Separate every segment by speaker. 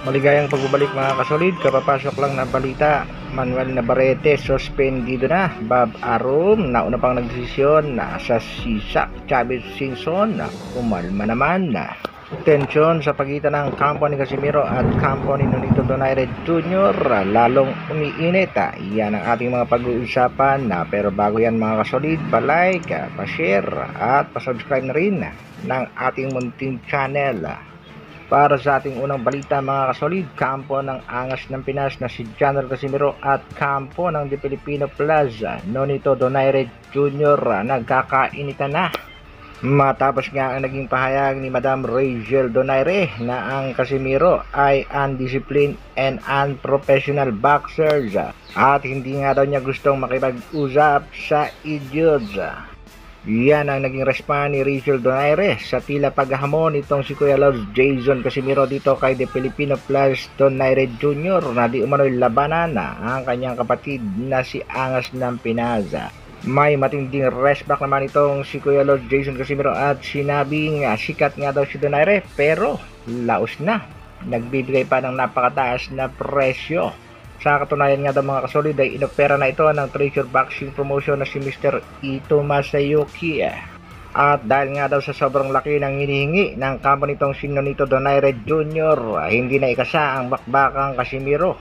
Speaker 1: Maligayang pagbabalik mga kasolid, kapapasok lang na balita. Manuel Navarrete suspendido na. Bob Arum nauna pang nagdesisyon na sa Sisak. Chavez Singson na umalma naman na. Tensyon sa pagitan ng kampo ni Casimiro at kampo ni Nonito Donaire Jr. lalong umiinit. Yan ang ating mga pag-uusapan pero bago yan mga kasolid, pa-like, pa-share at pa-subscribe na rin ng ating munting channel. Para sa ating unang balita mga kasolid, kampo ng angas ng Pinas na si General Casimiro at kampo ng The Filipino Plaza, Nonito Donaire Jr. nagkakainitan na. Matapos nga ang naging pahayag ni Madam Rachel Donaire na ang Casimiro ay undisciplined and unprofessional boxers at hindi nga daw niya gustong makipag-usap sa idiots. Yan ang naging response ni Rachel Donaire sa tila paghahamon itong si Kuya Loves Jason Casimiro dito kay The Filipino Plus Donaire Jr. na di umano'y labanan ang kanyang kapatid na si Angas ng Pinas. May matinding respect naman itong si Kuya Loves Jason Casimiro at sinabing sikat nga daw si Donaire pero laos na. Nagbibigay pa ng napakataas na presyo. Sa katunayan nga daw mga kasolid ay inopera na ito ng Treasure Boxing Promotion na si Mr. Ito Masayuki. At dahil nga daw sa sobrang laki ng hinihingi ng kampo nitong si Nonito Donaire Jr. hindi na ikasa ang bakbakang Casimiro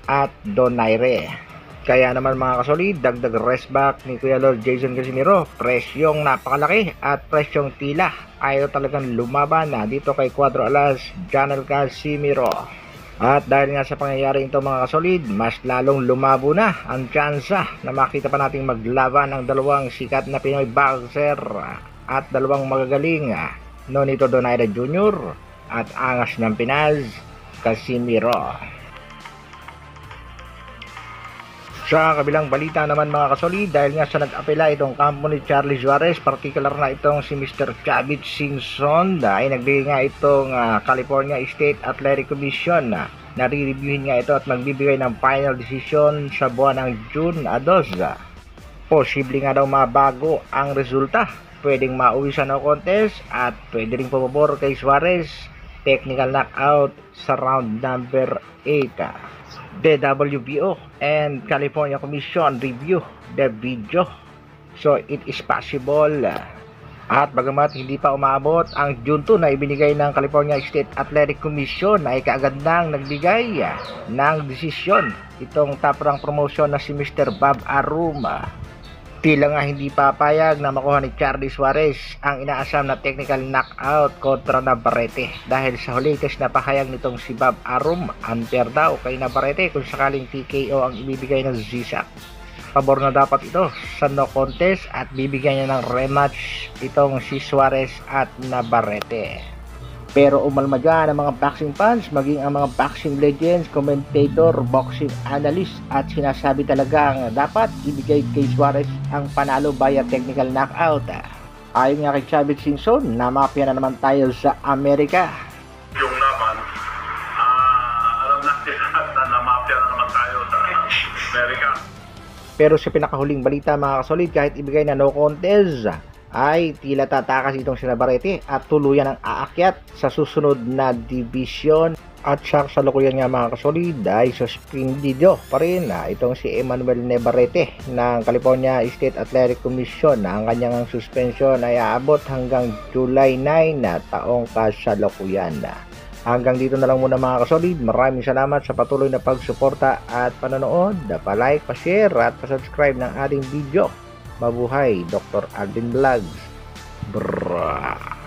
Speaker 1: at Donaire. Kaya naman mga kasolid, dagdag restback ni Kuya Lord Jason Casimiro, presyong napakalaki at presyong tila ayaw talagang lumaban dito kay Cuadro Alas General Casimiro. At dahil nga sa pangyayari ito mga kasolid, mas lalong lumabo na ang tsansa na makita pa nating maglaban ang dalawang sikat na Pinoy boxer at dalawang magagaling, Nonito Donaire Jr. at Angas ng Pinas, Casimiro. Sa kabilang balita naman mga kasolid, dahil nga sa nag-apela itong kampo ni Charlie Suarez, particular na itong si Mr. Chavez Singson, ay nagbigay nga itong California State Athletic Commission na nare-reviewin nga ito at magbibigay ng final decision sa buwan ng June 2. Posible nga daw mabago ang resulta. Pwedeng mauwi sa no contest at pwede rin pumabor kay Suarez. Technical knockout sa round number 8. The WBO and California Commission review the video, so it is possible. At bagamat hindi pa umabot ang June 2 na ibinigay ng California State Athletic Commission, ay kaagad nang nagbigay ng desisyon itong top rank promotion na si Mr. Bob Arum. Tila nga hindi papayag na makuha ni Charlie Suarez ang inaasam na technical knockout kontra Navarrete dahil sa latest na pahayag nitong si Bob Arum, unfair daw kay Navarrete kung sakaling TKO ang ibibigay ng Zizak. Pabor na dapat ito sa no contest at bibigyan niya ng rematch itong si Suarez at Navarrete. Pero umalma dyan ang mga boxing fans, maging ang mga boxing legends, commentator, boxing analyst at sinasabi talagang dapat ibigay kay Suarez ang panalo via technical knockout. Ayon nga kay Chavez Singson, namapya na naman tayo sa Amerika.
Speaker 2: Yung laban, alam natin na namapya na naman tayo sa Amerika.
Speaker 1: Pero sa pinakahuling balita mga kasolid, kahit ibigay na no contest, ay tila tatakas itong si Navarrete at tuluyan ang aakyat sa susunod na division. At sa kasalukuyan nga mga kasolid ay suspendido pa rin itong si Emmanuel Navarrete ng California State Athletic Commission. Ang kanyang suspension ay aabot hanggang July 9 na taong kasalukuyan. Hanggang dito na lang muna mga kasolid. Maraming salamat sa patuloy na pagsuporta at panonood. Pa-like, pa-share at pa-subscribe ng ating video. Mabuhay, Dr. Alvin Vlogs. Brrrr.